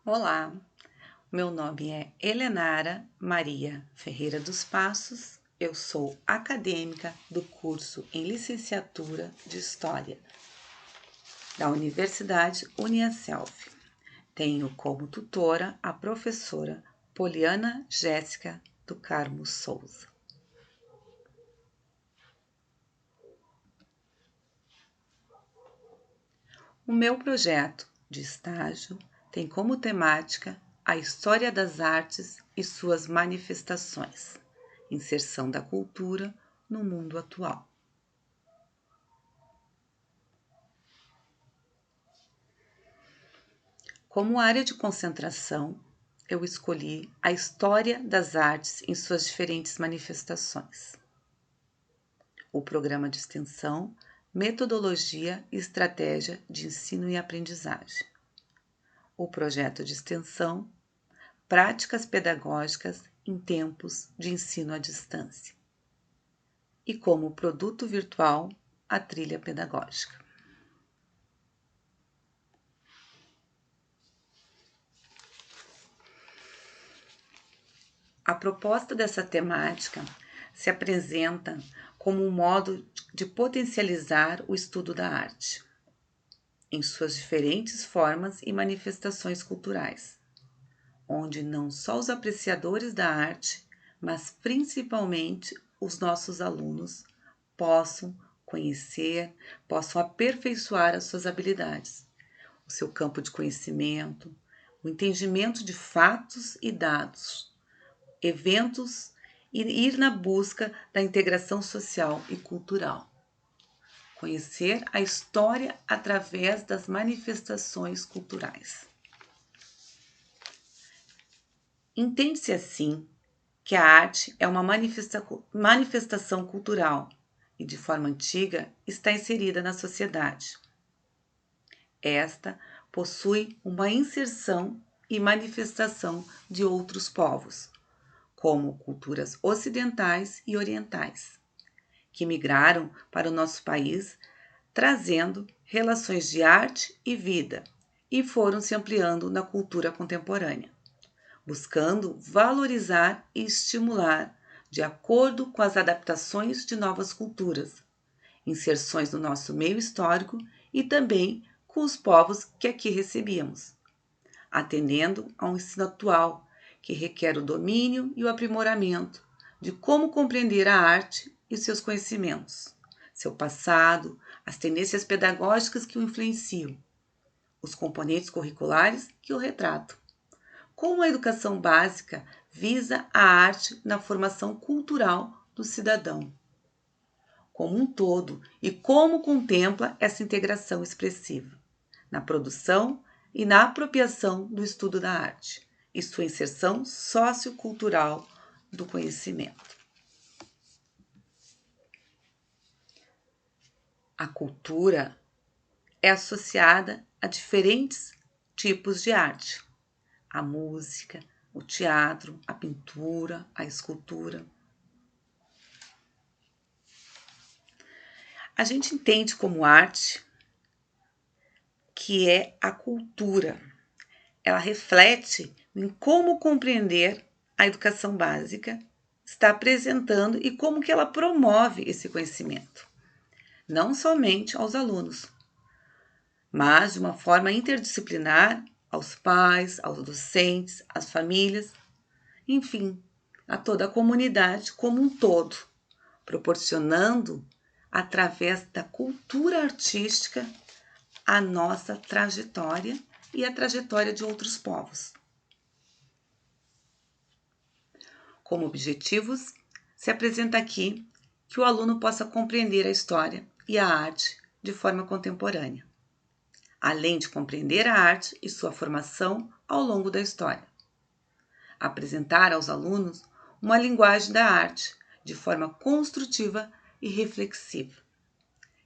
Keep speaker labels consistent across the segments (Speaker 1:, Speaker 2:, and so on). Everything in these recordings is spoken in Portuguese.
Speaker 1: Olá, meu nome é Helenara Maria Ferreira dos Passos, eu sou acadêmica do curso em Licenciatura de História da Universidade Uniaselv. Tenho como tutora a professora Poliana Jéssica do Carmo Souza. O meu projeto de estágio tem como temática a história das artes e suas manifestações, inserção da cultura no mundo atual. Como área de concentração, eu escolhi a história das artes em suas diferentes manifestações. O programa de extensão, metodologia e estratégia de ensino e aprendizagem. O projeto de extensão, práticas pedagógicas em tempos de ensino à distância. E como produto virtual, a trilha pedagógica. A proposta dessa temática se apresenta como um modo de potencializar o estudo da arte, em suas diferentes formas e manifestações culturais, onde não só os apreciadores da arte, mas principalmente os nossos alunos possam conhecer, possam aperfeiçoar as suas habilidades, o seu campo de conhecimento, o entendimento de fatos e dados, eventos e ir na busca da integração social e cultural. Conhecer a história através das manifestações culturais. Entende-se assim que a arte é uma manifestação cultural e, de forma antiga, está inserida na sociedade. Esta possui uma inserção e manifestação de outros povos, como culturas ocidentais e orientais, que migraram para o nosso país, trazendo relações de arte e vida, e foram se ampliando na cultura contemporânea, buscando valorizar e estimular de acordo com as adaptações de novas culturas, inserções no nosso meio histórico e também com os povos que aqui recebíamos, atendendo a um ensino atual que requer o domínio e o aprimoramento de como compreender a arte e seus conhecimentos, seu passado, as tendências pedagógicas que o influenciam, os componentes curriculares que o retratam. Como a educação básica visa a arte na formação cultural do cidadão, como um todo, e como contempla essa integração expressiva na produção e na apropriação do estudo da arte e sua inserção sociocultural do conhecimento. A cultura é associada a diferentes tipos de arte: a música, o teatro, a pintura, a escultura. A gente entende como arte que é a cultura. Ela reflete em como compreender a educação básica está apresentando e como que ela promove esse conhecimento, não somente aos alunos, mas de uma forma interdisciplinar aos pais, aos docentes, às famílias, enfim, a toda a comunidade como um todo, proporcionando, através da cultura artística, a nossa trajetória e a trajetória de outros povos. Como objetivos, se apresenta aqui que o aluno possa compreender a história e a arte de forma contemporânea, além de compreender a arte e sua formação ao longo da história. Apresentar aos alunos uma linguagem da arte de forma construtiva e reflexiva.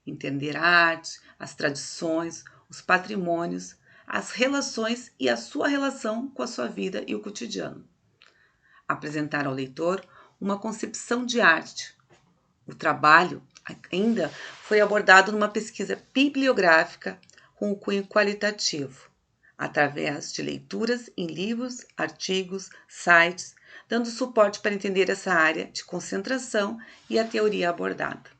Speaker 1: Entender a arte, as tradições, os patrimônios, as relações e a sua relação com a sua vida e o cotidiano. Apresentar ao leitor uma concepção de arte. O trabalho ainda foi abordado numa pesquisa bibliográfica com o cunho qualitativo, através de leituras em livros, artigos, sites, dando suporte para entender essa área de concentração e a teoria abordada.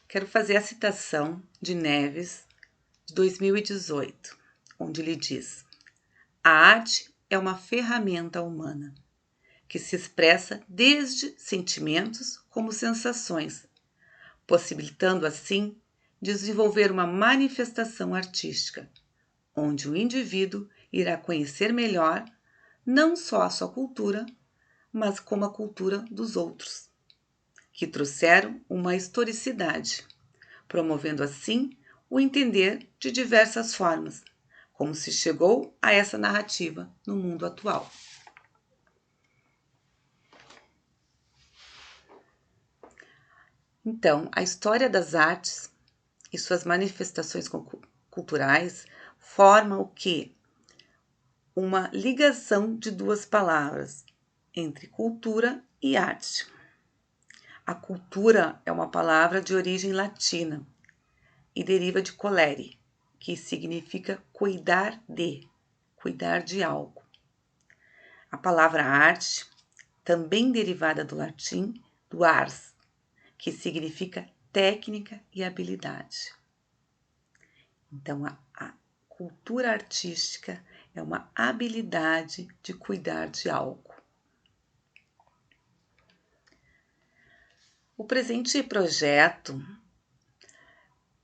Speaker 1: Quero fazer a citação de Neves, de 2018, onde ele diz: a arte é uma ferramenta humana que se expressa desde sentimentos como sensações, possibilitando assim desenvolver uma manifestação artística, onde o indivíduo irá conhecer melhor não só a sua cultura, mas como a cultura dos outros, que trouxeram uma historicidade, promovendo assim o entender de diversas formas, como se chegou a essa narrativa no mundo atual. Então, a história das artes e suas manifestações culturais forma o quê? Uma ligação de duas palavras entre cultura e arte. A cultura é uma palavra de origem latina e deriva de colere, que significa cuidar de algo. A palavra arte, também derivada do latim, do ars, que significa técnica e habilidade. Então, a cultura artística é uma habilidade de cuidar de algo. O presente projeto,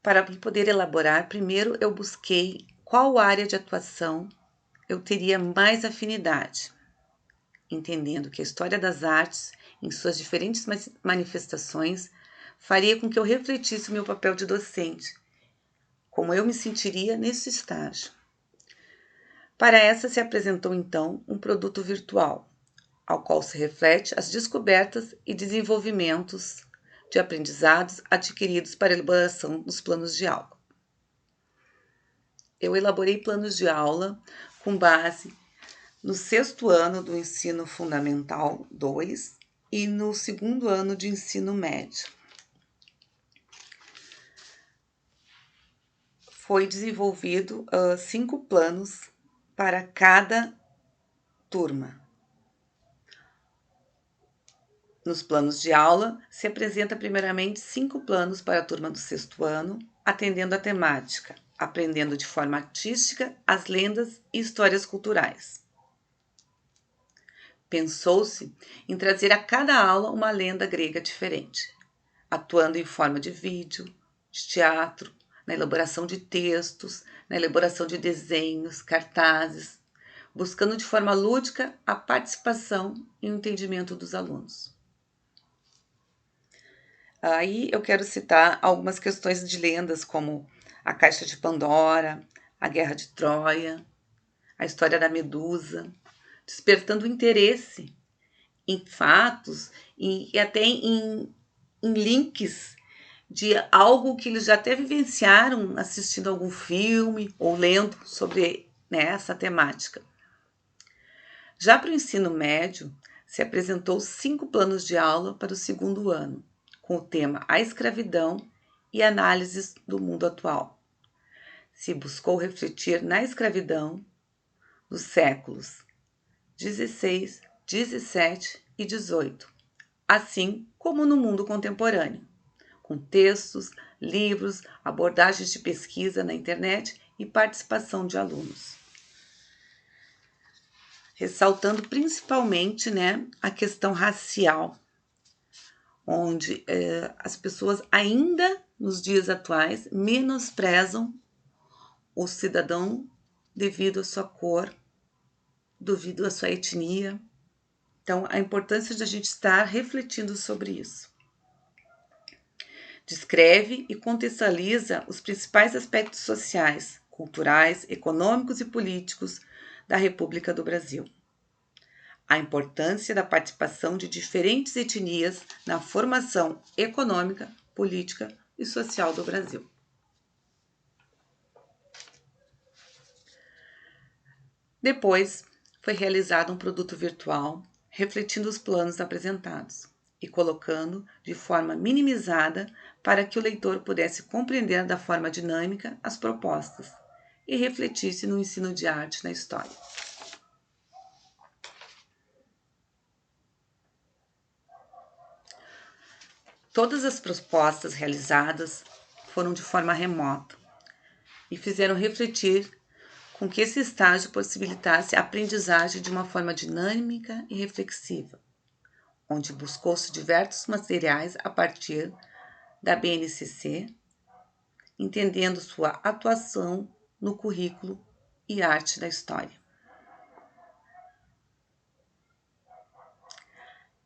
Speaker 1: para poder elaborar, primeiro eu busquei qual área de atuação eu teria mais afinidade, entendendo que a história das artes, em suas diferentes manifestações, faria com que eu refletisse o meu papel de docente, como eu me sentiria nesse estágio. Para essa se apresentou então um produto virtual, ao qual se reflete as descobertas e desenvolvimentos de aprendizados adquiridos para a elaboração dos planos de aula. Eu elaborei planos de aula com base no 6º ano do ensino fundamental 2 e no 2º ano de ensino médio. Foi desenvolvido 5 planos para cada turma. Nos planos de aula, se apresenta primeiramente 5 planos para a turma do 6º ano, atendendo a temática, aprendendo de forma artística as lendas e histórias culturais. Pensou-se em trazer a cada aula uma lenda grega diferente, atuando em forma de vídeo, de teatro, na elaboração de textos, na elaboração de desenhos, cartazes, buscando de forma lúdica a participação e o entendimento dos alunos. Aí eu quero citar algumas questões de lendas, como a Caixa de Pandora, a Guerra de Troia, a história da Medusa, despertando interesse em fatos e até em links de algo que eles já até vivenciaram assistindo algum filme ou lendo sobre essa temática. Já para o ensino médio, se apresentou 5 planos de aula para o 2º ano, com o tema A Escravidão e Análises do Mundo Atual. Se buscou refletir na escravidão dos séculos 16, 17 e 18, assim como no mundo contemporâneo, com textos, livros, abordagens de pesquisa na internet e participação de alunos. Ressaltando principalmente a questão racial, onde as pessoas ainda nos dias atuais menosprezam o cidadão devido à sua cor, devido à sua etnia. Então, a importância de a gente estar refletindo sobre isso. Descreve e contextualiza os principais aspectos sociais, culturais, econômicos e políticos da República do Brasil. A importância da participação de diferentes etnias na formação econômica, política e social do Brasil. Depois, foi realizado um produto virtual refletindo os planos apresentados, e colocando de forma minimizada para que o leitor pudesse compreender da forma dinâmica as propostas e refletisse no ensino de arte na história. Todas as propostas realizadas foram de forma remota e fizeram refletir com que esse estágio possibilitasse a aprendizagem de uma forma dinâmica e reflexiva, onde buscou-se diversos materiais a partir da BNCC, entendendo sua atuação no currículo e arte da história.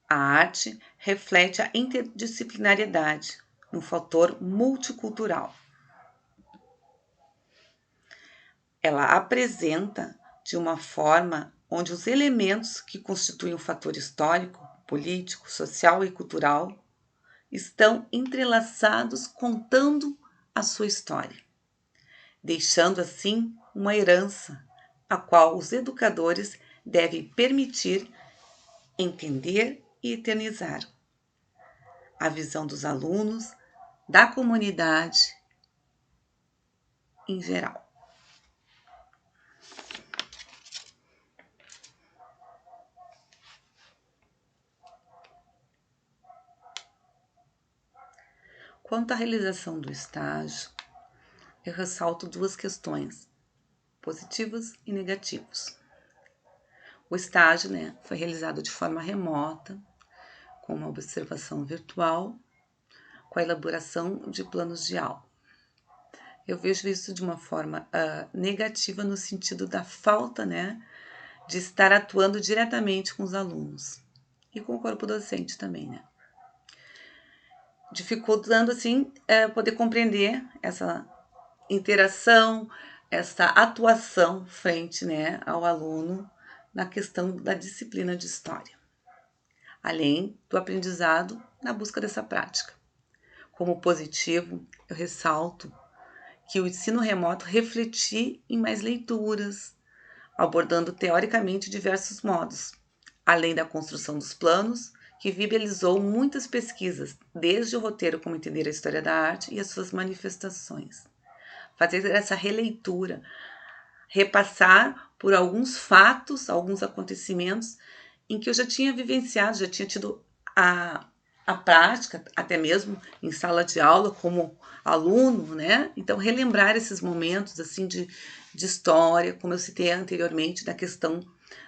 Speaker 1: A arte reflete a interdisciplinariedade, um fator multicultural. Ela apresenta de uma forma onde os elementos que constituem o fator histórico, político, social e cultural estão entrelaçados contando a sua história, deixando assim uma herança a qual os educadores devem permitir entender e eternizar a visão dos alunos, da comunidade em geral. Quanto à realização do estágio, eu ressalto duas questões, positivos e negativos. O estágio, foi realizado de forma remota, com uma observação virtual, com a elaboração de planos de aula. Eu vejo isso de uma forma negativa no sentido da falta, de estar atuando diretamente com os alunos e com o corpo docente também, dificultando assim poder compreender essa interação, essa atuação frente, ao aluno na questão da disciplina de história, além do aprendizado na busca dessa prática. Como positivo, eu ressalto que o ensino remoto refletiu em mais leituras, abordando teoricamente diversos modos, além da construção dos planos, que viabilizou muitas pesquisas, desde o roteiro Como Entender a História da Arte e as suas manifestações. Fazer essa releitura, repassar por alguns fatos, alguns acontecimentos em que eu já tinha vivenciado, já tinha tido a prática, até mesmo em sala de aula, como aluno, Então, relembrar esses momentos, assim, de história, como eu citei anteriormente, da questão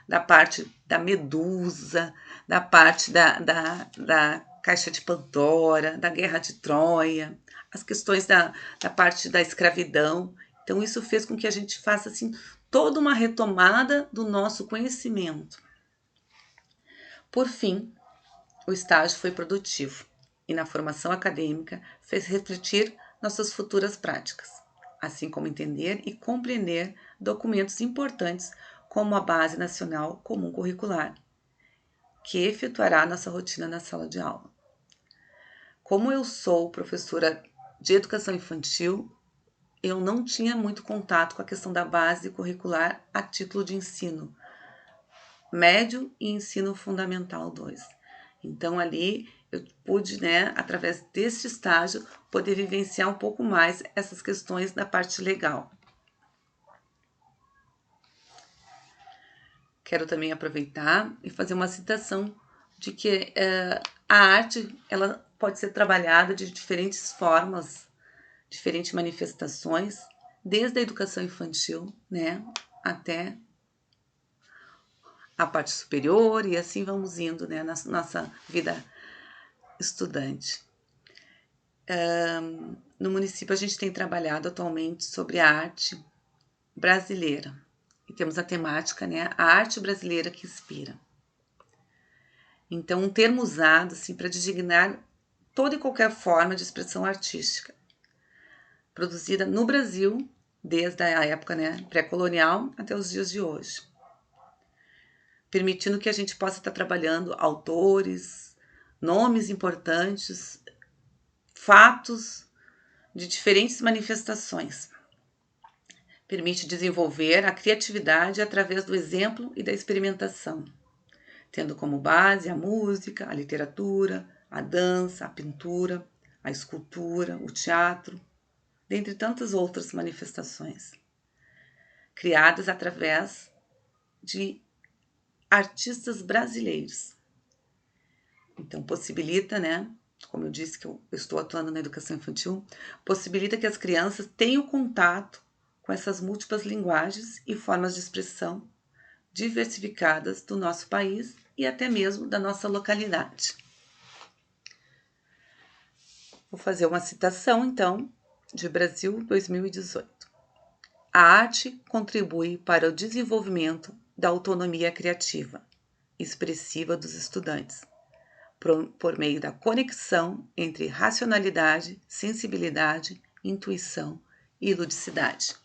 Speaker 1: da parte da Medusa, da parte da Caixa de Pandora, da Guerra de Troia, as questões da parte da escravidão. Então, isso fez com que a gente faça, assim, toda uma retomada do nosso conhecimento. Por fim, o estágio foi produtivo e, na formação acadêmica, fez refletir nossas futuras práticas, assim como entender e compreender documentos importantes como a Base Nacional Comum Curricular, que efetuará nossa rotina na sala de aula. Como eu sou professora de educação infantil, eu não tinha muito contato com a questão da base curricular a título de ensino médio e ensino fundamental 2. Então, ali eu pude, através deste estágio, poder vivenciar um pouco mais essas questões da parte legal. Quero também aproveitar e fazer uma citação de que a arte ela pode ser trabalhada de diferentes formas, diferentes manifestações, desde a educação infantil, até a parte superior, e assim vamos indo, na nossa vida estudante. No município, a gente tem trabalhado atualmente sobre a arte brasileira. E temos a temática, a arte brasileira que inspira. Então, um termo usado assim, para designar toda e qualquer forma de expressão artística, produzida no Brasil, desde a época pré-colonial até os dias de hoje, permitindo que a gente possa estar trabalhando autores, nomes importantes, fatos de diferentes manifestações. Permite desenvolver a criatividade através do exemplo e da experimentação, tendo como base a música, a literatura, a dança, a pintura, a escultura, o teatro, dentre tantas outras manifestações, criadas através de artistas brasileiros. Então, possibilita, né? Como eu disse que eu estou atuando na educação infantil, possibilita que as crianças tenham contato com essas múltiplas linguagens e formas de expressão diversificadas do nosso país e até mesmo da nossa localidade. Vou fazer uma citação, então, de Brasil 2018. A arte contribui para o desenvolvimento da autonomia criativa, expressiva dos estudantes, por meio da conexão entre racionalidade, sensibilidade, intuição e ludicidade.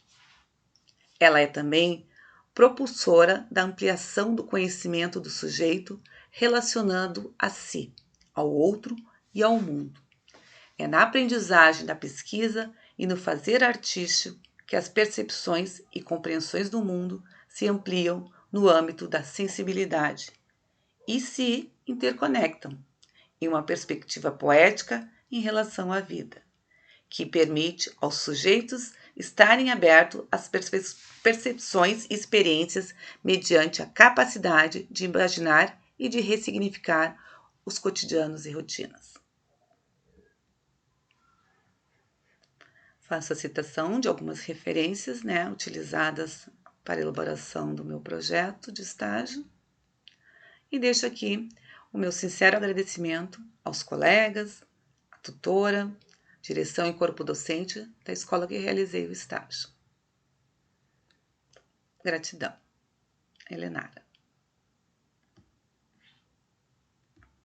Speaker 1: Ela é também propulsora da ampliação do conhecimento do sujeito relacionando a si, ao outro e ao mundo. É na aprendizagem da pesquisa e no fazer artístico que as percepções e compreensões do mundo se ampliam no âmbito da sensibilidade e se interconectam em uma perspectiva poética em relação à vida, que permite aos sujeitos estarem abertos às percepções e experiências mediante a capacidade de imaginar e de ressignificar os cotidianos e rotinas. Faço a citação de algumas referências, utilizadas para a elaboração do meu projeto de estágio e deixo aqui o meu sincero agradecimento aos colegas, à tutora, direção e corpo docente da escola que realizei o estágio. Gratidão. Helenara.